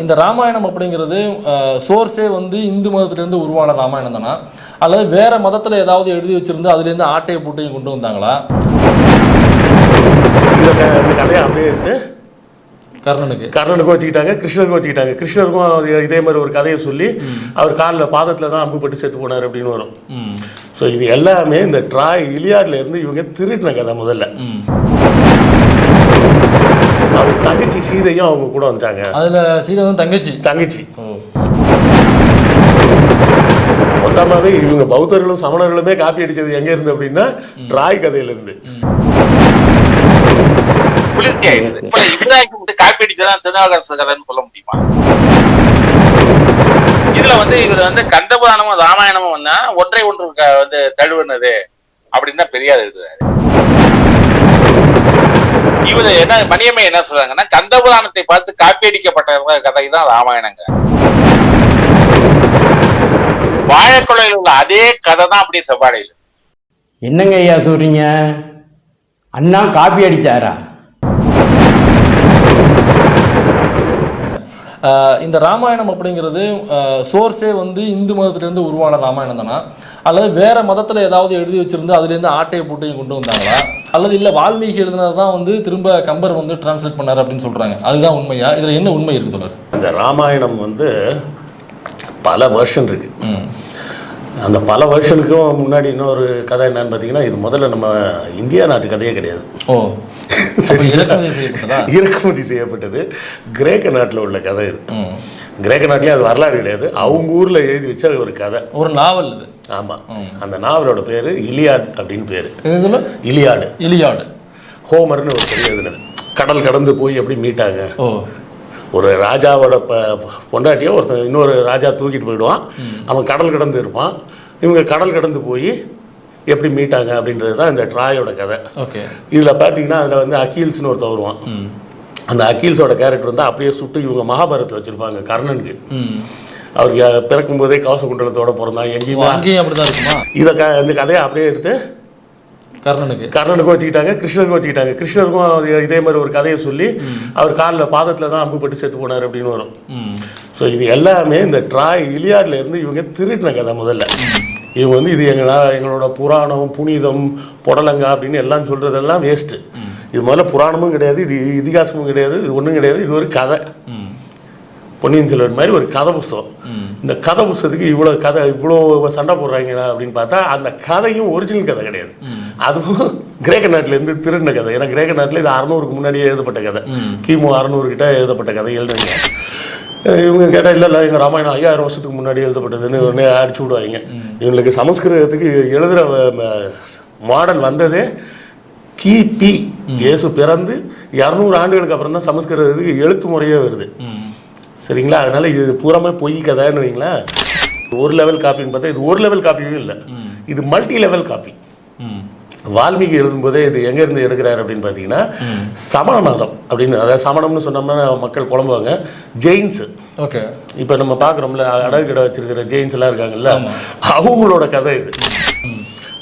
இந்த ராமாயணம் அப்படிங்கிறது சோர்ஸே வந்து இந்து மதத்திலேருந்து உருவான ராமாயணம் தானா, அல்லது வேற மதத்தில் ஏதாவது எழுதி வச்சிருந்து அதுலேருந்து ஆட்டையை போட்டையும் கொண்டு வந்தாங்களா? இந்த கதையை அப்படியே எடுத்து கர்ணனுக்கும் வச்சுக்கிட்டாங்க, கிருஷ்ணருக்கும் வச்சுக்கிட்டாங்க. கிருஷ்ணருக்கும் இதே மாதிரி ஒரு கதையை சொல்லி அவர் காலில் பாதத்தில் தான் அம்பு பட்டு செத்து போனார் அப்படின்னு வரும். ஸோ இது எல்லாமே இந்த ட்ராய் இலியாட்ல இருந்து இவங்க திருட்டின கதை. முதல்ல அவர் தங்கச்சி சீதையும் அவங்க கூட வந்துட்டாங்க. அதுல சீதை வந்து தங்கச்சி மொத்தமாகவே இவங்க பௌத்தர்களும் சமணர்களுமே காப்பி அடிச்சது எங்க இருந்து அப்படின்னா ட்ராய் கதையில இருந்து. காப்பி அடிச்சதான் திருநாவுக்கரசன் சொல்ல முடியுமா? இதுல வந்து இவர் வந்து கந்தபுராணமும் ராமாயணமும் வந்து ஒன்றை ஒன்று வந்து தழுவுனது அப்படின்னு தான் பெரியார் எழுதுறாரு. இவரு என்ன மணியம்மை என்ன சொல்றாங்கன்னா, கந்தபுராணத்தை பார்த்து காப்பி அடிக்கப்பட்ட கதை தான் ராமாயணங்க. வாழைக்குலையில் உள்ள அதே கதை தான் அப்படியே செவ்வாடையில். என்னங்க ஐயா சொல்றீங்க? அண்ணா காப்பி அடிச்சாரா? இந்த ராமாயணம் அப்படிங்கிறது சோர்ஸே வந்து இந்து மதத்திலேருந்து உருவான ராமாயணம் தானா, அல்லது வேற மதத்தில் ஏதாவது எழுதி வச்சிருந்து அதுலேருந்து ஆட்டையை போட்டையும் கொண்டு வந்தாங்களா, அல்லது இல்லை வால்மீகி எழுதினது தான் வந்து திரும்ப கம்பர் வந்து டிரான்ஸ்லேட் பண்ணார் அப்படின்னு சொல்கிறாங்க. அதுதான் உண்மையா? இதில் என்ன உண்மை இருக்குது தொடர்? இந்த ராமாயணம் வந்து பல வெர்ஷன் இருக்கு. அந்த பல வருஷனுக்கும் முன்னாடி இன்னொரு கதை என்னன்னு பார்த்தீங்கன்னா, இது முதல்ல நம்ம இந்தியா நாட்டு கதையே கிடையாது. சரி, இறக்குமதி செய்யப்பட்டது கிரேக்க நாட்டில் உள்ள கதை. இது கிரேக்க நாட்டிலே அது வரலாறு கிடையாது, அவங்க ஊரில் எழுதி வச்ச ஒரு கதை, ஒரு நாவல் இது. ஆமாம், அந்த நாவலோட பேர் இலியாட் அப்படின்னு பேர். இலியாடு ஹோமர்னு ஒரு பெரிய எழுதினது. கடல் கடந்து போய் எப்படி மீட்டாங்க, ஒரு ராஜாவோட பொண்டாட்டியோ ஒருத்தன் இன்னொரு ராஜா தூக்கிட்டு போயிடுவான், அவன் கடல் கடந்து இருப்பான், இவங்க கடல் கடந்து போய் எப்படி மீட்டாங்க அப்படின்றது தான் இந்த ட்ராயோட கதை. இதில் பார்த்தீங்கன்னா அதில் வந்து அக்கீல்ஸ்னு ஒருத்தன் வருவான். அந்த அக்கீல்ஸோட கேரக்டர் வந்து அப்படியே சுட்டு இவங்க மகாபாரத்தில் வச்சுருப்பாங்க கர்ணனுக்கு. அவருக்கு பிறக்கும் போதே கவச குண்டலத்தோட பிறந்தான், எங்கேயும் அப்படி தான் இருக்குமா. இந்த கதையை அப்படியே எடுத்து கர்ணனுக்கும் வச்சுக்கிட்டாங்க, கிருஷ்ணருக்கும் வச்சுக்கிட்டாங்க. கிருஷ்ணருக்கும் இதே மாதிரி ஒரு கதையை சொல்லி அவர் காலில் பாதத்தில் தான் அம்பு பட்டு செத்து போனார் அப்படின்னு வரும். ஸோ இது எல்லாமே இந்த ட்ராய் இலியாட்ல இருந்து இவங்க திருட்டின கதை. முதல்ல இவங்க வந்து இது எங்களோட புராணம், புனிதம், புடலங்கா அப்படின்னு எல்லாம் சொல்கிறதெல்லாம் வேஸ்ட்டு. இது முதல்ல புராணமும் கிடையாது, இது இதிகாசமும் கிடையாது, இது ஒன்றும் கிடையாது, இது ஒரு கதை. பொன்னியின் செல்வன் மாதிரி ஒரு கதை புஸ்தகம். இந்த கதை புஸ்தகத்துக்கு இவ்வளோ சண்டை போடுறாங்க அப்படின்னு பார்த்தா அந்த கதையும் ஒரிஜினல் கதை கிடையாது. அதுவும் கிரேக்க நாட்டிலேருந்து திருடின கதை. ஏன்னா கிரேக்க நாட்டில் இது 600க்கு முன்னாடியே எழுதப்பட்ட கதை, கிமு 600 கிட்ட எழுதப்பட்ட கதை எழுதுறீங்க. இவங்க கேட்டால் இல்லை எங்கள் ராமாயணம் 5000 வருஷத்துக்கு முன்னாடி எழுதப்பட்டதுன்னு உடனே அடிச்சு விடுவாங்க. இவங்களுக்கு சமஸ்கிருதத்துக்கு எழுதுகிற மாடல் வந்ததே கிபி, இயேசு பிறந்து 200 ஆண்டுகளுக்கு அப்புறம் தான் சமஸ்கிருதத்துக்கு எழுத்து முறையே வருது. சரிங்களா? அதனால இது பூராமே பொய் கதைன்னு வைங்களேன். ஒரு லெவல் காப்பின்னு பார்த்தா இது ஒரு லெவல் காப்பியும் இல்லை, இது மல்டி லெவல் காப்பி. வால்மீகி எழுதும்போதே இது எங்கேருந்து எடுக்கிறாரு அப்படின்னு பார்த்தீங்கன்னா, சமண மதம் அப்படின்னு, அதாவது சமணம்னு சொன்னோம்னா மக்கள் குழம்புவாங்க, ஜெயின்ஸு. இப்போ நம்ம பார்க்குறோம்ல அடகு கடை வச்சிருக்கிற ஜெயின்ஸ் எல்லாம் இருக்காங்கல்ல, அவங்களோட கதை இது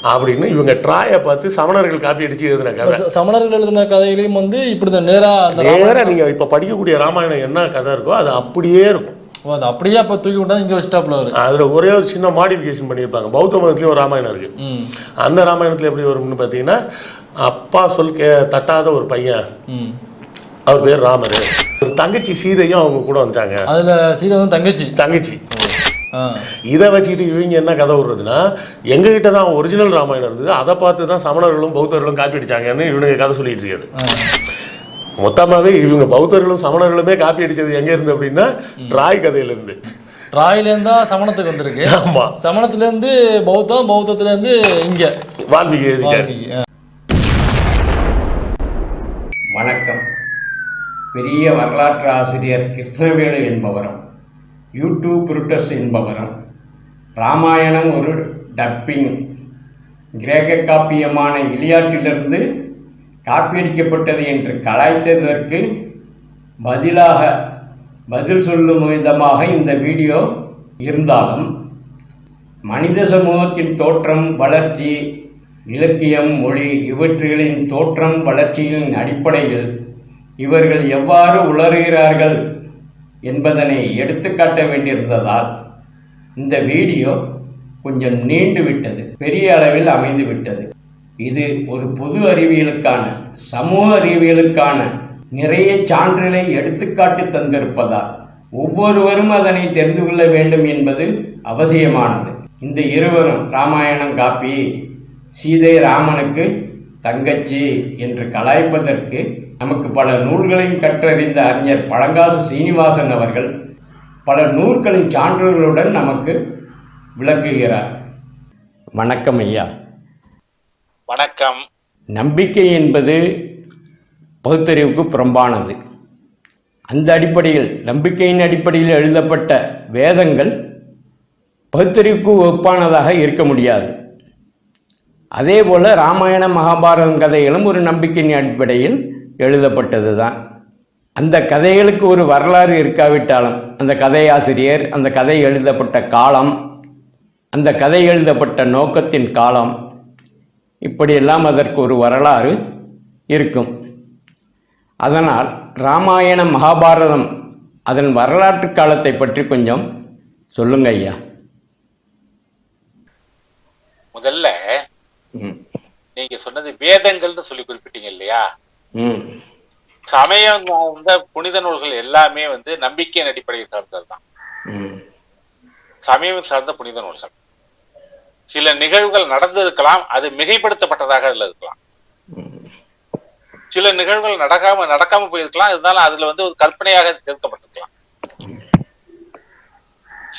அப்படின்னு இவங்க ட்ராயை பார்த்து சமணர்கள் காப்பி அடிச்சு எழுதின கதை. சமணர்கள் எழுதின கதைகளையும் வந்து இப்படி தான் நேராக நீங்கள் இப்போ படிக்கக்கூடிய ராமாயணம் என்ன கதை இருக்கோ அது அப்படியே இருக்கும். அது அப்படியே அப்போ தூக்கி விட்டா இங்கே வச்சுட்டாப்புல வரும். அதில் ஒரே ஒரு சின்ன மாடிஃபிகேஷன் பண்ணியிருப்பாங்க. பௌத்த மதத்துலேயும் ஒரு ராமாயணம் இருக்குது. அந்த ராமாயணத்தில் எப்படி வரும்னு பார்த்தீங்கன்னா, அப்பா சொல் தட்டாத ஒரு பையன், அவர் பேர் ராமர், ஒரு தங்கச்சி சீதையும் அவங்க கூட வந்துட்டாங்க. அதில் சீதை வந்து தங்கச்சி. இதை வச்சுக்கிட்டு இவங்க என்ன கதை விடுறதுன்னா, எங்ககிட்ட தான் ஒரிஜினல் ராமாயணம் இருந்தது, அதை பார்த்து தான் சமணர்களும் பௌத்தர்களும் காப்பி அடிச்சாங்கன்னு இவனுங்க கதை சொல்லிட்டு இருக்காது. மொத்தமாகவே இவங்க பௌத்தர்களும் சமணர்களுமே காப்பி அடிச்சது எங்க இருந்து அப்படின்னா ட்ராய் கதையிலிருந்து. ட்ராயிலேருந்து தான் சமணத்துக்கு வந்திருக்கு. ஆமாம், சமணத்துலேருந்து பௌத்தம், பௌத்தத்துலேருந்து இங்கே வால்மீகி எழுதிட்டாரு. வணக்கம். பெரிய வரலாற்று ஆசிரியர் கிருஷ்ணவேணு என்பவரும் யூடியூப் புருட்டஸ் என்பவரும் ராமாயணம் ஒரு டப்பிங் கிரேக்க காப்பியமான இலியாட்டிலிருந்து காப்பியடிக்கப்பட்டது என்று கலாய்த்ததற்கு பதில் சொல்லும் விதமாக இந்த வீடியோ இருந்தாலும், மனித சமூகத்தின் தோற்றம், வளர்ச்சி, இலக்கியம், மொழி இவற்றுகளின் தோற்றம் வளர்ச்சியின் அடிப்படையில் இவர்கள் எவ்வாறு உளறுகிறார்கள் என்பதனை எடுத்துக்காட்ட வேண்டியிருந்ததால் இந்த வீடியோ கொஞ்சம் நீண்டு விட்டது, பெரிய அளவில் அமைந்து விட்டது. இது ஒரு பொது அறிவியலுக்கான, சமூக அறிவியலுக்கான நிறைய சான்றுகளை எடுத்துக்காட்டி தந்திருப்பதால் ஒவ்வொருவரும் அதனை தெரிந்து கொள்ள வேண்டும் என்பது அவசியமானது. இந்த இருவரும் ராமாயணம் காப்பி, சீதை ராமனுக்கு தங்கச்சி என்று கலாய்ப்பதற்கு நமக்கு பல நூல்களையும் கற்றறிந்த அறிஞர் பழங்காசு சீனிவாசன் அவர்கள் பல நூல்களின் சான்றுகளுடன் நமக்கு விளக்குகிறார். வணக்கம் ஐயா. வணக்கம். நம்பிக்கை என்பது பகுத்தறிவுக்கு புறம்பானது. அந்த அடிப்படையில், நம்பிக்கையின் அடிப்படையில் எழுதப்பட்ட வேதங்கள் பகுத்தறிவுக்கு ஒப்பானதாக இருக்க முடியாது. அதே போல ராமாயண மகாபாரதம் கதைகளும் ஒரு நம்பிக்கையின் அடிப்படையில் எழுதப்பட்டது தான். அந்த கதைகளுக்கு ஒரு வரலாறு இருக்காவிட்டாலும் அந்த கதையாசிரியர், அந்த கதை எழுதப்பட்ட காலம், அந்த கதை எழுதப்பட்ட நோக்கத்தின் காலம், இப்படியெல்லாம் அதற்கு ஒரு வரலாறு இருக்கும். அதனால் ராமாயண மகாபாரதம் அதன் வரலாற்று காலத்தை பற்றி கொஞ்சம் சொல்லுங்க ஐயா. முதல்ல நீங்க சொன்னது வேதங்கள்னு சொல்லி குறிப்பிட்டீங்க இல்லையா? சமயம் புனித நூல்கள் எல்லாமே நம்பிக்கையின் அடிப்படையில் சார்ந்தது தான். சமயம் சார்ந்த புனித நூல்கள். சில நிகழ்வுகள் நடந்திருக்கலாம், அது மிகைப்படுத்தப்பட்டதாக அதுல இருக்கலாம். சில நிகழ்வுகள் நடக்காம போயிருக்கலாம், இருந்தாலும் அதுல ஒரு கற்பனையாக சேர்க்கப்பட்டிருக்கலாம்.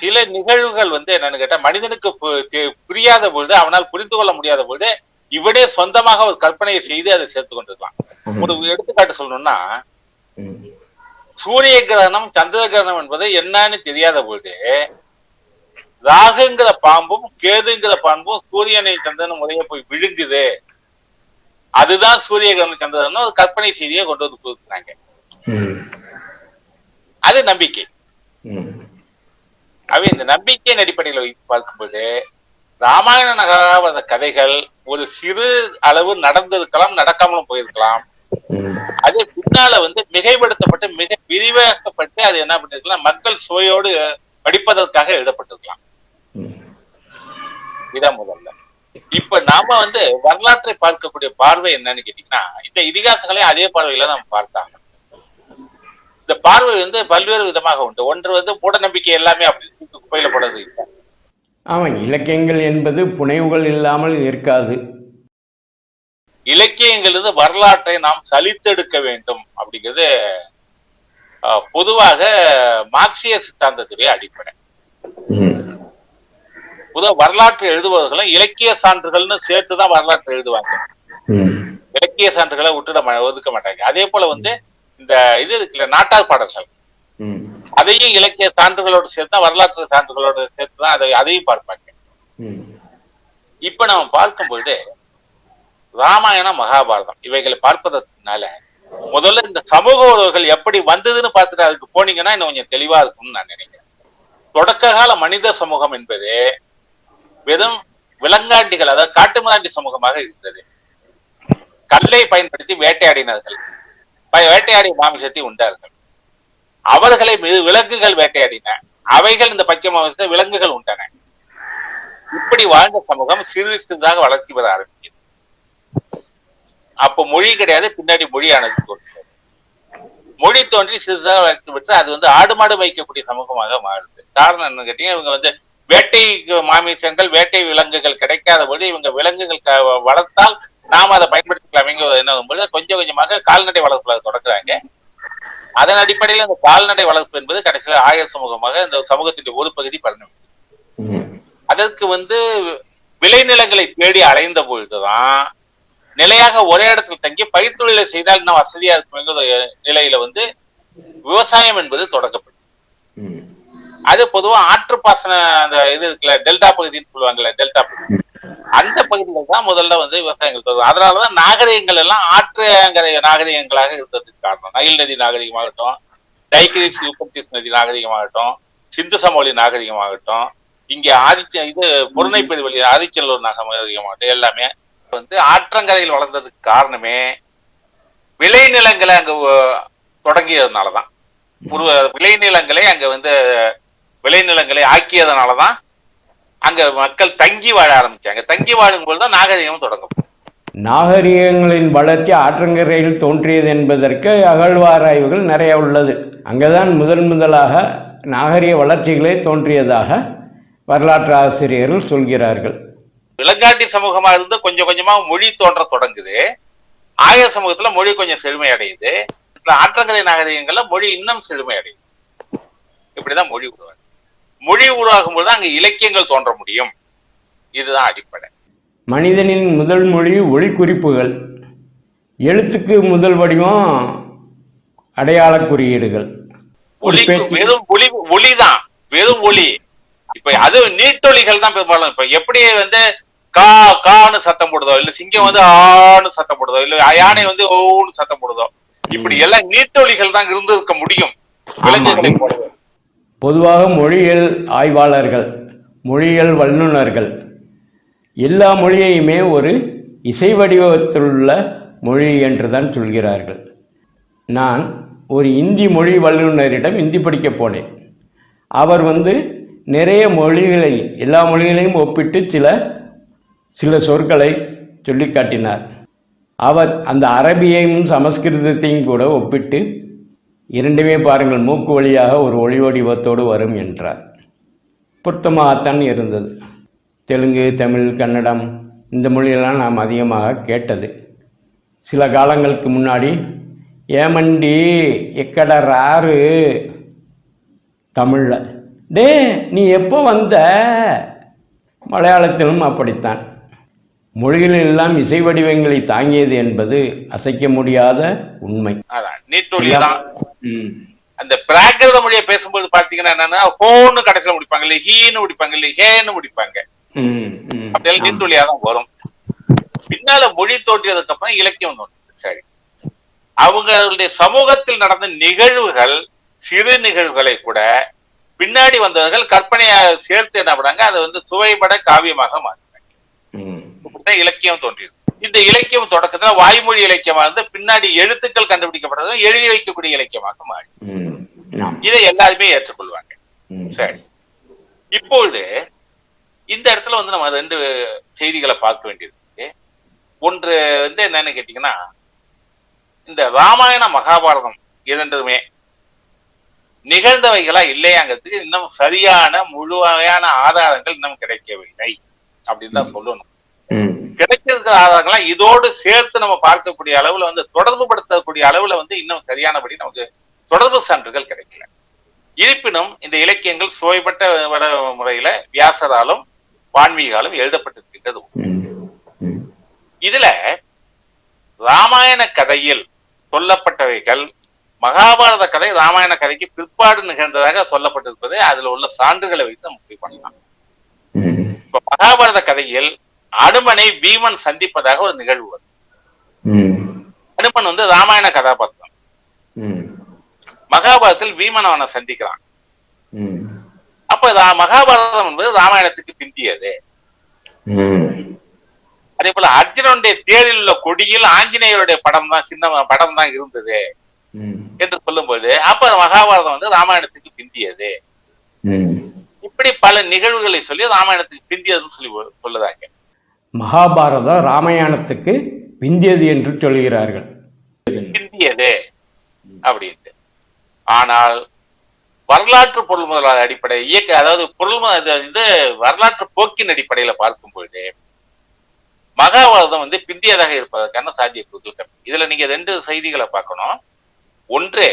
சில நிகழ்வுகள் என்னன்னு கேட்டா, மனிதனுக்கு புரியாத பொழுது, அவனால் புரிந்து கொள்ள முடியாத பொழுது இவனே சொந்தமாக ஒரு கற்பனையை செய்து அதை சேர்த்து கொண்டிருக்கலாம். ஒரு எடுத்துக்காட்டு சொல்லணும்னா, சூரிய கிரகணம் சந்திர கிரகணம் என்பது என்னன்னு தெரியாத பொழுது ராகுங்கிற பாம்பும் கேதுங்கிற பாம்பும் சூரியனை சந்திரன் முறைய போய் விழுங்குது, அதுதான் சூரிய கிரகணம் சந்திரன் ஒரு கற்பனை செய்தியை கொண்டு வந்து கொடுக்குறாங்க. அது நம்பிக்கை. அவை இந்த நம்பிக்கையின் அடிப்படையில் பார்க்கும்போது ராமாயண மகாபாரத கதைகள் ஒரு சிறு அளவு நடந்திருக்கலாம், நடக்காமலும் போயிருக்கலாம். அது பின்னால மிகைப்படுத்தப்பட்டு மிக விரிவாக்கப்பட்டு அது என்ன பண்ணிருக்கலாம், மக்கள் சுவையோடு படிப்பதற்காக எழுதப்பட்டிருக்கலாம். இதான் முதல்ல. இப்ப நாம வரலாற்றை பார்க்கக்கூடிய பார்வை என்னன்னு கேட்டீங்கன்னா, இந்த இதிகாசங்களே அதே பார்வையில நம்ம பார்த்தாங்க. இந்த பார்வை பல்வேறு விதமாக உண்டு. ஒன்று மூட நம்பிக்கை எல்லாமே அப்படி குப்பையில போடுறது இல்லை. ஆமா, இலக்கியங்கள் என்பது புனைவுகள் இல்லாமல் இருக்காது. இலக்கியங்கள் வரலாற்றை நாம் சலித்தெடுக்க வேண்டும் அப்படிங்கிறது பொதுவாக மார்க்சிய சித்தாந்தத்துடைய அடிப்படை. பொதுவாக வரலாற்று எழுதுபவர்களும் இலக்கிய சான்றுகள்னு சேர்த்துதான் வரலாற்று எழுதுவாங்க. இலக்கிய சான்றுகளை ஒதுக்க மாட்டாங்க. அதே போல இந்த இது இருக்குல்ல, நாட்டார் பாடல்கள், அதையும் இலக்கிய சான்றுகளோடு சேர்த்தா, வரலாற்று சான்றுகளோடு சேர்த்துதான் அதையும் பார்ப்பாங்க. இப்ப நம்ம பார்க்கும்பொழுது ராமாயணம் மகாபாரதம் இவைகளை பார்ப்பதற்குனால முதல்ல இந்த சமூக உறவுகள் எப்படி வந்ததுன்னு பார்த்துட்டு அதுக்கு போனீங்கன்னா இன்னும் கொஞ்சம் தெளிவா இருக்கும்னு நான் நினைக்கிறேன். தொடக்க கால மனித சமூகம் என்பது வெறும் விலங்காண்டிகள், அதாவது காட்டுமிராண்டி சமூகமாக இருந்தது. கல்லை பயன்படுத்தி வேட்டையாடினார்கள், வேட்டையாடி மாமிசத்தை உண்டார்கள். அவர்களை விலங்குகள் வேட்டையாடின, அவைகள் இந்த பச்சை மாமிசத்தை விலங்குகள் உண்டன. இப்படி வாழ்ந்த சமூகம் சிறிது சிறிதாக வளர்ச்சி பெற ஆரம்பிச்சது. அப்போ மொழி கிடையாது, பின்னாடி மொழியானது தோன்றியது. மொழி தோன்றி சிறிதாக வளர்ச்சி பெற்று அது ஆடு மாடு வைக்கக்கூடிய சமூகமாக மாறுது. காரணம் என்னன்னு கேட்டீங்கன்னா, இவங்க வேட்டை மாமிசங்கள், வேட்டை விலங்குகள் கிடைக்காத போது இவங்க விலங்குகள் வளர்த்தால் நாம அதை பயன்படுத்திக்கலாமே என்ன கொஞ்சம் கொஞ்சமாக கால்நடை வளர்ப்புல தொடங்குறாங்க. அதன் அடிப்படையில் இந்த கால்நடை வளர்ப்பு என்பது கடைசியில் ஆயர் சமூகமாக இந்த சமூகத்தின் ஒரு பகுதி பரிணமிக்கும். அதற்கு விளைநிலங்களை தேடி அலைந்த பொழுதுதான் நிலையாக ஒரே இடத்துல தங்கி பயிர் தொழிலை செய்தால் இன்னும் வசதியா இருக்கும் நிலையில விவசாயம் என்பது தொடங்கப்படும். அது பொதுவா ஆற்றுப்பாசன அந்த இது இருக்குல்ல, டெல்டா பகுதின்னு சொல்லுவாங்கல்ல, டெல்டா பகுதி, அந்த பகுதியில் தான் முதல்ல விவசாயங்கள் தொடங்கும். அதனாலதான் நாகரிகங்கள் எல்லாம் ஆற்றங்கரை நாகரிகங்களாக இருந்ததுக்கு காரணம். நைல் நதி நாகரிகமாகட்டும், டைக்ரீஸ் யூப்ரட்டிஸ் நதி நாகரிகமாகட்டும், சிந்து சமவெளி நாகரிகமாகட்டும், இங்கே பொருணை பெருவெளி ஆதிச்சநல்லூர் நாகரிகமாகட்டும், எல்லாமே ஆற்றங்கரையில் வளர்ந்ததுக்கு காரணமே விளைநிலங்களை அங்கு தொடங்கியதுனாலதான். விளைநிலங்களை அங்க வந்து விளைநிலங்களை ஆக்கியதனாலதான் அங்க மக்கள் தங்கி வாழ ஆரம்பிச்சாங்க. தங்கி வாழும் பொழுதுதான் நாகரிகம் தொடங்கும். நாகரிகங்களின் வளர்ச்சி ஆற்றங்கரையில் தோன்றியது என்பதற்கு அகழ்வாராய்வுகள் நிறைய உள்ளது. அங்கேதான் முதலாக நாகரிக வளர்ச்சிகளே தோன்றியதாக வரலாற்று ஆசிரியர்கள் சொல்கிறார்கள். விலங்காட்டி சமூகமா இருந்து கொஞ்சம் கொஞ்சமா மொழி தோன்ற தொடங்குது. ஆய சமூகத்துல மொழி கொஞ்சம் செழுமை அடையுது. ஆற்றங்கரை நாகரிகங்கள்ல மொழி இன்னும் செழுமை அடையுது. இப்படிதான் மொழி உருவாகுது. மொழி உருவாகும் போது அங்க இலக்கியங்கள் தோன்ற முடியும். இதுதான் அடிப்படை. மனிதனின் முதல் மொழி ஒளி குறிப்புகள். எழுத்துக்கு முதல் வடிவம் அடையாள குறியீடுகள். வெறும் ஒளிதான், வெறும் ஒளி. இப்ப அது நீட்டொலிகள் தான் பெரும்பாலும். இப்ப எப்படி வந்து கான்னு சத்தம் போடுதோ, இல்ல சிங்கம் வந்து ஆன்னு சத்தம் போடுதோ, இல்ல யானை வந்து ஓன்னு சத்தம் போடுதோ, இப்படி எல்லாம் நீட்டொலிகள் தான் இருந்திருக்க முடியும். பொதுவாக மொழியியல் ஆய்வாளர்கள், மொழியியல் வல்லுநர்கள் எல்லா மொழியையுமே ஒரு இசை வடிவத்திலுள்ள மொழி என்றுதான் சொல்கிறார்கள். நான் ஒரு இந்தி மொழி வல்லுநரிடம் இந்தி படிக்க போனேன். அவர் நிறைய மொழிகளை, எல்லா மொழிகளையும் ஒப்பிட்டு சில சொற்களை சொல்லி காட்டினார். அவர் அந்த அரபியையும் சமஸ்கிருதத்தையும் கூட ஒப்பிட்டு, இரண்டுமே பாருங்கள் மூக்கு வழியாக ஒரு ஒளி வடிவத்தோடு வரும் என்றார். பொருத்தமாகத்தான் இருந்தது. தெலுங்கு, தமிழ், கன்னடம் இந்த மொழியெல்லாம் நாம் அதிகமாக கேட்டது. சில காலங்களுக்கு முன்னாடி ஏமண்டி எக்கட ராறு தமிழில், டே நீ எப்போ வந்த? மலையாளத்திலும் அப்படித்தான். மொழிகள் எல்லாம் இசை வடிவங்களை தாங்கியது என்பது அசைக்க முடியாத உண்மை. அந்த பிராகிருத மொழியை பேசும்போது பாத்தீங்கன்னா என்னன்னா, ஹோன்னு கடைசியில முடிப்பாங்க, இல்ல ஹீன்னு முடிப்பாங்க, இல்ல ஹேன்னு முடிப்பாங்க. அப்படியெல்லாம் நீட்டொலியாதான் வரும். பின்னால மொழி தோற்றியதுக்கு அப்புறம் இலக்கியம் தோன்றுது. சரி, அவங்களுடைய சமூகத்தில் நடந்த நிகழ்வுகள், சிறு நிகழ்வுகளை கூட பின்னாடி வந்தவர்கள் கற்பனையா சேர்த்து என்ன பண்ணாங்க, அதை சுவைபட காவியமாக மாற்றினாங்க. இலக்கியம் தோன்றியது. இந்த இலக்கியம் தொடக்கத்துல வாய்மொழி இலக்கியமா இருந்து பின்னாடி எழுத்துக்கள் கண்டுபிடிக்கப்பட்டதும் எழுதி வைக்கக்கூடிய இலக்கியமாக மாறி இதை எல்லாருமே ஏற்றுக்கொள்வாங்க. சரி, இப்பொழுது இந்த இடத்துல நம்ம ரெண்டு செய்திகளை பார்க்க வேண்டியது. ஒன்று என்னன்னு கேட்டீங்கன்னா, இந்த ராமாயண மகாபாரதம் இரண்டுமே நிகழ்ந்தவைகளா இல்லையாங்கிறதுக்கு இன்னும் சரியான முழுமையான ஆதாரங்கள் இன்னும் கிடைக்கவில்லை அப்படின்னு தான் சொல்லணும். கிடைச்சிருக்கிற ஆதாரங்கள்லாம் இதோடு சேர்த்து நம்ம பார்க்கக்கூடிய அளவுல தொடர்பு படுத்தக்கூடிய அளவுல இன்னும் சரியானபடி நமக்கு தொடர்பு சான்றுகள் கிடைக்கல. இருப்பினும் இந்த இலக்கியங்கள் சுவைப்பட்ட முறையில வியாசராலும் வான்மீகாலும் எழுதப்பட்டிருக்கின்றது. இதுல ராமாயண கதையில் சொல்லப்பட்டவைகள் மகாபாரத கதை ராமாயண கதைக்கு பிற்பாடு நிகழ்ந்ததாக சொல்லப்பட்டிருப்பது அதுல உள்ள சான்றுகளை வைத்து நம்ம முடிவு பண்ணலாம். இப்ப மகாபாரத கதையில் அனுமனை பீமன் சந்திப்பதாக ஒரு நிகழ்வு வரும். அனுமன் ராமாயண கதாபாத்திரம். மகாபாரதத்தில் பீமன் அவனை சந்திக்கிறான். அப்ப மகாபாரதம் என்பது ராமாயணத்துக்கு பிந்தியது. அதே போல அர்ஜுனனுடைய தேரில் உள்ள கொடியில் ஆஞ்சநேயருடைய படம் தான், சின்ன படம் தான் இருந்தது என்று சொல்லும்போது அப்ப மகாபாரதம் ராமாயணத்துக்கு பிந்தியது. இப்படி பல நிகழ்வுகளை சொல்லி ராமாயணத்துக்கு பிந்தியதுன்னு சொல்லி சொல்லுதாங்க. மகாபாரதம் ராமாயணத்துக்கு பிந்தியது என்று சொல்கிறார்கள். பிந்தியது அப்படின்ட்டு. ஆனால் வரலாற்று பொருள் முதலாளர் அடிப்படை அதாவது பொருள் வரலாற்று போக்கின் அடிப்படையில பார்க்கும் பொழுது மகாபாரதம் பிந்தியதாக இருப்பதற்கான சாத்தியக்கூறுகள் கம்மி. இதுல நீங்க ரெண்டு செய்திகளை பார்க்கணும். ஒன்று,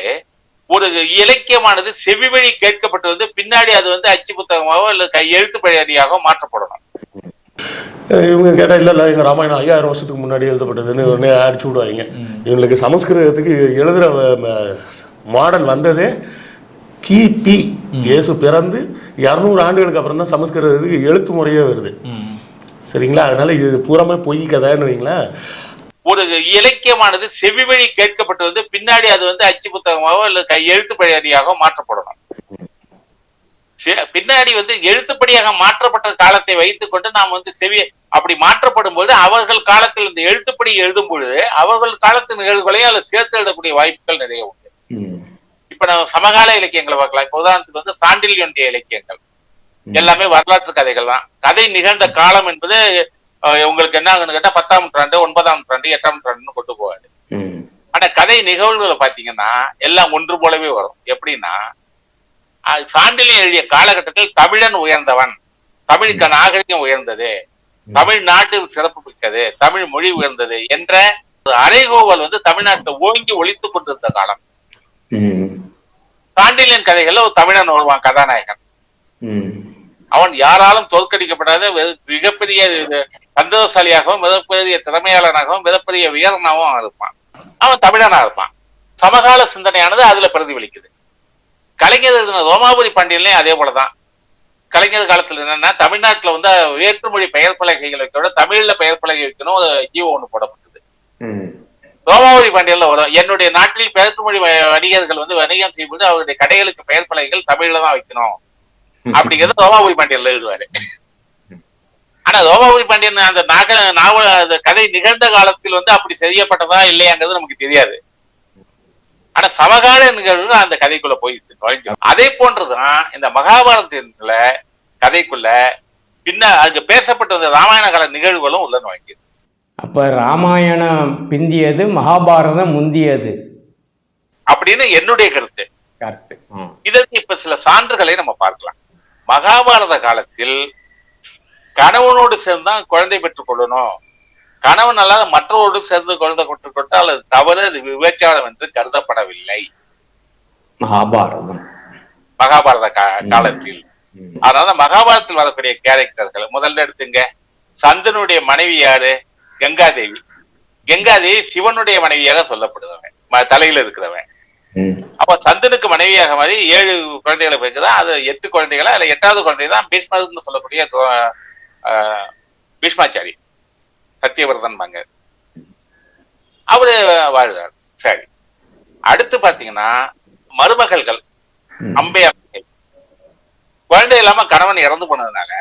ஒரு இலக்கியமானது செவி வழி கேட்கப்பட்டு பின்னாடி அது அச்சு புத்தகமாகவோ இல்ல எழுத்து பழையாகவோ மாற்றப்படணும். இவங்க கேட்டா இல்ல எங்க ராமாயணம் 5000 வருஷத்துக்கு முன்னாடி எழுதப்பட்டதுன்னு உடனே அடிச்சு விடுவாங்க. இவங்களுக்கு சமஸ்கிருதத்துக்கு எழுதுற மாடல் வந்ததே கிபி, இயேசு பிறந்து 200 ஆண்டுகளுக்கு அப்புறம் தான் சமஸ்கிருதத்துக்கு எழுத்து முறையே வருது. சரிங்களா? அதனால இது பூராமே பொய் கதைன்னு வைங்களேன். ஒரு இலக்கியமானது செவி வழி கேட்கப்பட்டு பின்னாடி அது அச்சு புத்தகமாகவோ இல்ல எழுத்து பழையாகவோ மாற்றப்படணும். பின்னாடி எழுத்துப்படியாக மாற்றப்பட்ட காலத்தை வைத்துக் கொண்டு நாம் செவி அப்படி மாற்றப்படும் போது அவர்கள் காலத்தில் இந்த எழுத்துப்படி எழுதும் பொழுது அவர்கள் காலத்து நிகழ்வுகளையும் அதில் சேர்த்து எழுதக்கூடிய வாய்ப்புகள் நிறைய உண்டு. இப்ப நம்ம சமகால இலக்கியங்களை பார்க்கலாம். இப்ப உதாரணத்துக்கு வந்து சாண்டில்யனுடைய இலக்கியங்கள் எல்லாமே வரலாற்று கதைகள் தான். கதை நிகழ்ந்த காலம் என்பது உங்களுக்கு என்ன ஆகுன்னு கேட்டா 10ஆம் நூற்றாண்டு, 9ஆம் நூற்றாண்டு, 8ஆம் நூற்றாண்டுன்னு கொண்டு போவாரு. ஆனா கதை நிகழ்வுகளை பாத்தீங்கன்னா எல்லாம் ஒன்று போலவே வரும். எப்படின்னா சாண்டில்யன் எழுதிய காலகட்டத்தில் தமிழன் உயர்ந்தவன், தமிழுக்கு நாகரிகம் உயர்ந்தது, தமிழ்நாட்டு சிறப்பு மிக்கது, தமிழ் மொழி உயர்ந்தது என்ற அறைகூவல் வந்து தமிழ்நாட்டை ஓங்கி ஒழித்துக் கொண்டிருந்த காலம். சாண்டில்யன் கதைகள்ல ஒரு தமிழன் வருவான் கதாநாயகன். அவன் யாராலும் தோற்கடிக்கப்படாத மிகப்பெரிய தந்திரசாலியாகவும் மிகப்பெரிய திறமையாளனாகவும் மிகப்பெரிய வீரனாகவும் இருப்பான். அவன் தமிழனா இருப்பான். சமகால சிந்தனையானது அதுல பிரதிபலிக்குது. கலைஞர் எழுதின ரோமாபுரி பாண்டியன்லயும் அதே போலதான். கலைஞர் காலத்துல என்னன்னா தமிழ்நாட்டுல வந்து வேற்றுமொழி பெயர் பலகைகள் வைக்க தமிழ்ல பெயர் பலகை வைக்கணும் ஒரு ஜீவோ ஒண்ணு போடப்பட்டது. ரோமாபுரி பாண்டியன்ல வரும், என்னுடைய நாட்டில் வேற்றுமொழி வணிகர்கள் வந்து வணிகம் செய்யும்போது அவருடைய கடைகளுக்கு பெயர் பலகைகள் தமிழ்ல தான் வைக்கணும் அப்படிங்கிறது ரோமாபுரி பாண்டியன்ல எழுதுவாரு. ஆனா ரோமாபுரி பாண்டியன் அந்த நாவல் கதை நிகழ்ந்த காலத்தில் வந்து அப்படி செய்யப்பட்டதா இல்லையாங்கிறது நமக்கு தெரியாது. ஆனா சமகால நிகழ்வு அந்த கதைக்குள்ள போய் நுழைஞ்சு. அதே போன்றதுதான் இந்த மகாபாரதத்துல கதைக்குள்ள பின்ன அங்க பேசப்பட்ட ராமாயண கால நிகழ்வுகளும் உள்ள நுழைஞ்சது. அப்ப ராமாயணம் பிந்தியது, மகாபாரதம் முந்தியது அப்படின்னு என்னுடைய கருத்து. இதற்கு இப்ப சில சான்றுகளை நம்ம பார்க்கலாம். மகாபாரத காலத்தில் கணவனோடு சேர்ந்தான் குழந்தை பெற்றுக் கொள்ளணும், கணவன் அல்லாத மற்றவரோடு சேர்ந்து குழந்தை பெற்றுக்கொண்டால் அது தவறு, அது விபச்சாரம் என்று கருதப்படவில்லை மகாபாரத காலத்தில். அதனால மகாபாரதத்தில் வரக்கூடிய கேரக்டர்கள் முதல்ல எடுத்துங்க. சந்தனுடைய மனைவி யாரு? கங்காதேவி. கங்காதேவி சிவனுடைய மனைவியாக சொல்லப்படுறவன், தலையில இருக்கிறவன். அப்ப சந்தனுக்கு மனைவியாக மாதிரி 7 குழந்தைகளை பிறகுதான் அது 8 குழந்தைகளா இல்ல 8வது குழந்தை தான் பீஷ்மர்னு சொல்லக்கூடிய பீஷ்மாச்சாரி சத்தியவிரதன் மங்க அவரு வாழ்றார். சரி, அடுத்து பாத்தீங்கன்னா மருமகள்கள் அம்பையார் குழந்தை இல்லாம கணவன் இறந்து போனதுனால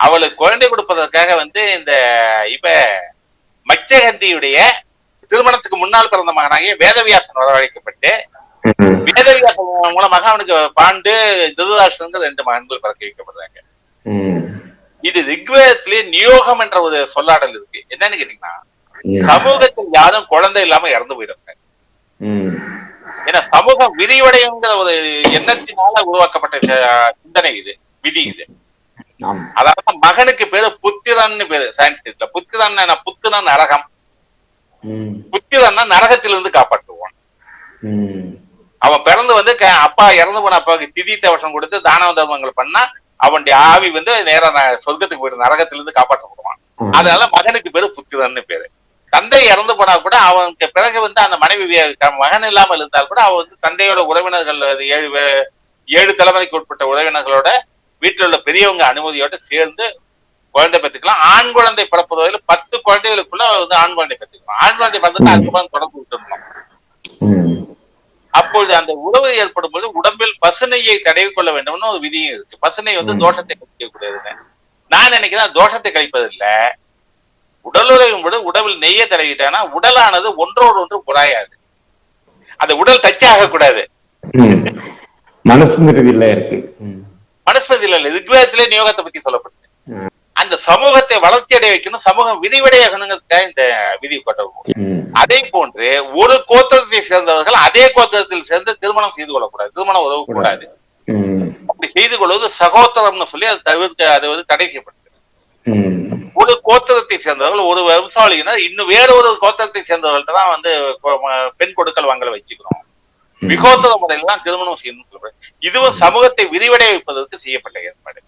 அவளுக்கு குழந்தை கொடுப்பதற்காக வந்து இந்த இப்ப மச்சகந்தியுடைய திருமணத்துக்கு முன்னால் பிறந்த மகனாகிய வேதவியாசன் வரவழைக்கப்பட்டு வேதவியாசன் மூலமாக அவனுக்கு பாண்டு திருதராஷ்டிரங்கிற 2 மகன்கள் பிறக்க வைக்கப்படுறாங்க. இது ரிக்வேதத்திலேயே நியோகம் என்ற ஒரு சொல்லாடல் இருக்கு. என்னன்னு கேட்டீங்கன்னா சமூகத்தில் யாரும் குழந்தை இல்லாம இறந்து போயிடுறாங்க. ஏன்னா சமூகம் விரிவடைங்கிற ஒரு எண்ணத்தினால உருவாக்கப்பட்ட சிந்தனை இது, விதி இது. அதாவது மகனுக்கு பேரு புத்திரன்னு பேரு சான்ஸ்கிரிட்ல. புத்திரன் புத்திரன் நரகம், புத்திரன்னா நரகத்திலிருந்து காப்பாற்றுவான். அவன் பிறந்து வந்து அப்பா இறந்து போன அப்பாவுக்கு திதி தவசம் கொடுத்து தான தர்மங்கள் பண்ணா அவனுடைய ஆவி வந்து நேரம் சொர்க்கத்துக்கு போயிட்டு நரகத்திலிருந்து காப்பாற்றப்படுவான். அதனால மகனுக்கு பேரு புத்திரன்னு பேரு. தந்தை இறந்து போனா கூட அவனுக்கு பிறகு வந்து அந்த மனைவி மகன் இல்லாமல் இருந்தால் கூட அவன் வந்து தந்தையோட உறவினர்கள் 7 தலைமுறைக்கு உட்பட்ட உறவினர்களோட வீட்டில் உள்ள பெரியவங்க அனுமதியோட சேர்ந்து குழந்தை பெற்றுக்கலாம். ஆண் குழந்தை பிறப்பதில் 10 குழந்தைகளுக்குள்ள வந்து ஆண் குழந்தை பெற்றுக்கலாம். ஆண் குழந்தை பிறந்துட்டு அதுக்கப்புறம் தொடர்பு விட்டுருந்தோம். அப்பொழுது அந்த உறவு ஏற்படும் போது உடம்பில் பசுனையை தடவி கொள்ள வேண்டும்னு ஒரு விதியும் இருக்கு. பசுனை வந்து தோஷத்தை கழிக்க கூடாதுன்னு. நான் நினைக்கிறேன் தோஷத்தை கழிப்பதில்ல, உடலுறவின் போது உடம்பில் நெய்யை தடவிட்டானா உடலானது ஒன்றோடு ஒன்று குறாயாது. அந்த உடல் டச் ஆகக்கூடாது. மனுஸ்மிருதியில இருக்கு, மனுஸ்மிருதியில இல்ல, ரிக்வேதத்திலே நியோகத்தை பத்தி சொல்லப்படுது. அந்த சமூகத்தை வளர்ச்சி அடைய வைக்கணும், சமூகம் விரிவடையணுங்கிறதுக்காக இந்த விதி கொண்டு. அதே போன்று ஒரு கோத்திரத்தை சேர்ந்தவர்கள் அதே கோத்திரத்தில் சேர்ந்து திருமணம் செய்து கொள்ளக்கூடாது, திருமணம் உறவு கூடாது. அப்படி செய்து கொள்வது சகோத்திரம்னு சொல்லி அது வந்து தடை செய்யப்படுது. ஒரு கோத்திரத்தை சேர்ந்தவர்கள் ஒரு வம்சாவளியினர் இன்னும் வேற ஒரு கோத்திரத்தை சேர்ந்தவர்கள்ட்ட தான் வந்து பெண் கொடுக்கல் வாங்கல வச்சுக்கணும். விகோத்திர முறையில் தான் திருமணம் செய்யணும் சொல்லப்படுது. இதுவும் சமூகத்தை விரிவடைய வைப்பதற்கு செய்யப்பட்ட ஏற்பாடு.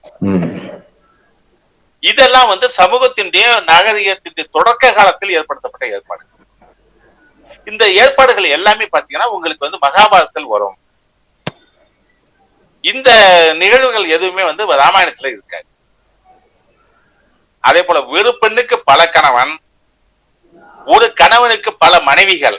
இதெல்லாம் வந்து சமூகத்தினுடைய நாகரிகத்தினுடைய தொடக்க காலத்தில் ஏற்படுத்தப்பட்ட ஏற்பாடு. இந்த ஏற்பாடுகள் எல்லாமே பாத்தீங்கன்னா உங்களுக்கு வந்து மகாபாரதத்தில் வரும். இந்த நிகழ்வுகள் எதுவுமே வந்து ராமாயணத்துல இருக்காது. அதே போல ஒரு பெண்ணுக்கு பல கணவன், ஒரு கணவனுக்கு பல மனைவிகள்,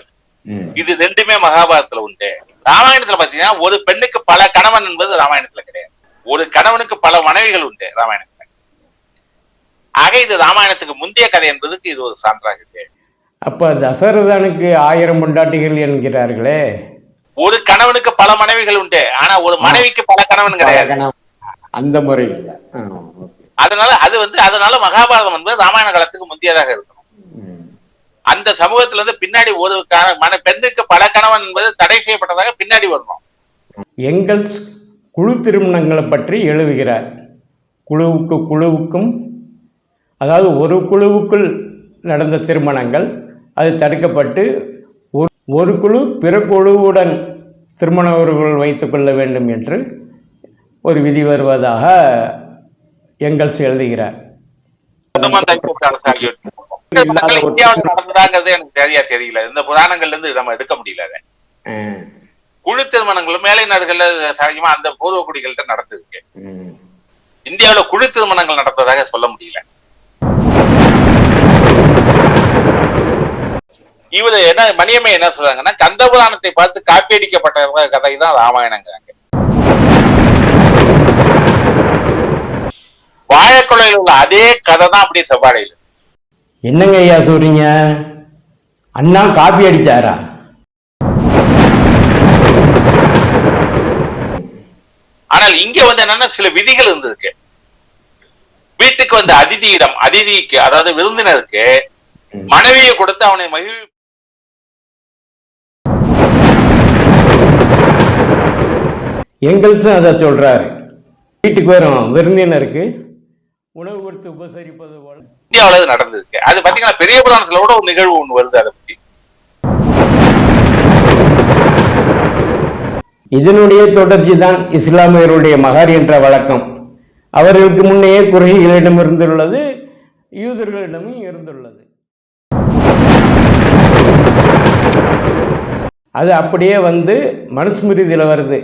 இது 2மே மகாபாரதத்துல உண்டு. ராமாயணத்துல பாத்தீங்கன்னா ஒரு பெண்ணுக்கு பல கணவன் என்பது ராமாயணத்துல கிடையாது. ஒரு கணவனுக்கு பல மனைவிகள் உண்டு ராமாயணத்துல. ஆக இது ராமாயணத்துக்கு முந்தைய கதை என்பதுக்கு இது ஒரு சான்றாகுது. அப்ப தசரதனுக்கு 1000 பொண்டாட்டிகள் என்கிறார்களே, ஒரு கணவனுக்கு பல மனைவிகள் உண்டு, ஆனா ஒரு மனைவிக்கு பல கணவன் கிடையாது. அந்த முறை அதனால மகாபாரதம் வந்து ராமாயண காலத்துக்கு முந்தியதாக இருக்கணும். அந்த சமூகத்துல இருந்து பின்னாடி ஒரு பெண்ணுக்கு பல கணவன் என்பது தடை செய்யப்பட்டதாக பின்னாடி வரணும். எங்கெல்ஸ் குழு திருமணங்களை பற்றி எழுதுகிறார். குழுவுக்கும் அதாவது ஒரு குழுவுக்குள் நடந்த திருமணங்கள் அது தடுக்கப்பட்டு ஒரு குழு பிற குழுவுடன் திருமண உறவுகள் வைத்துக் கொள்ள வேண்டும் என்று ஒரு விதி வருவதாக எங்கெல்ஸ் எழுதுகிறார். இந்தியாவில் நடந்ததாங்கிறது எனக்கு சரியா தெரியல. இந்த புராணங்கள்ல இருந்து நம்ம எடுக்க முடியல. குழு திருமணங்களும் மேலை நாடுகள்ல சகஜமா அந்த பூர்வ குடிகள்கிட்ட நடந்திருக்கு. இந்தியாவில் குழு திருமணங்கள் நடந்ததாக சொல்ல முடியல. இவரு என்ன மணியம்மை என்ன சொல்றாங்கன்னா, கந்த புராணத்தை பார்த்து காப்பியடிக்கப்பட்ட கதை தான் ராமாயணங்கிறாங்க. வாழைக்குலையில் உள்ள அதே கதை தான் அப்படியே செவ்வாழையில். என்னங்க ஐயா சொல்றீங்க? அண்ணா காப்பி அடிச்சாரா? ஆனால் இங்க வந்து என்னன்னா சில விதிகள் இருந்திருக்கு. வீட்டுக்கு வந்த அதிதிக்கு அதாவது விருந்தினருக்கு மனைவியை கொடுத்து அவனை மகிழ்வி எங்கெல்ஸும் அதை சொல்றாரு. வீட்டுக்கு வரும் விருந்தினருக்கு உணவு கொடுத்து உபசரிப்பது போல இந்தியாவில் நடந்திருக்கு. அது பாத்தீங்கன்னா பெரிய புராணத்துல கூட ஒரு நிகழ்வு ஒண்ணு வருது. அதை பத்தி இதனுடைய தொடர்ச்சி தான் இஸ்லாமியருடைய மகர் என்ற வழக்கம். அவர்களுக்கு முன்னையே குறைகளிடம் இருந்துள்ளது, யூதர்களிடமும் இருந்துள்ளது. அது அப்படியே வந்து மனுஸ்மிருதியில் வருது.